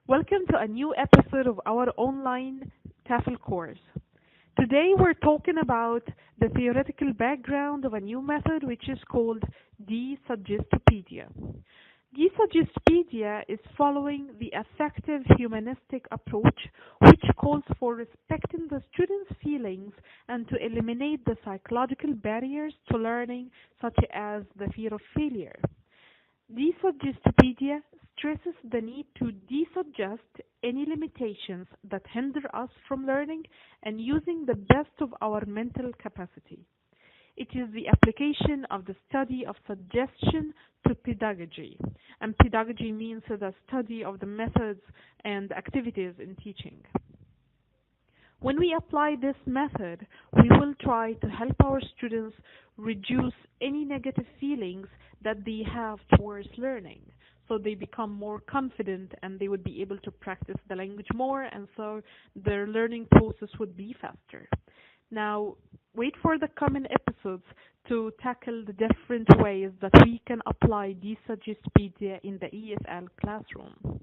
Welcome to a new episode of our online TEFL course. Today we're talking about the theoretical background of a new method which is called Desuggestopedia. Desuggestopedia is following the effective humanistic approach which calls for respecting the student's feelings and to eliminate the psychological barriers to learning such as the fear of failure. Desuggestopedia stresses the need to desuggest any limitations that hinder us from learning and using the best of our mental capacity. It is the application of the study of suggestion to pedagogy, and pedagogy means the study of the methods and activities in teaching. When we apply this method, we will try to help our students reduce any negative feelings that they have towards learning, so they become more confident and they would be able to practice the language more, and so their learning process would be faster. Now, wait for the coming episodes to tackle the different ways that we can apply Desuggestopedia in the ESL classroom.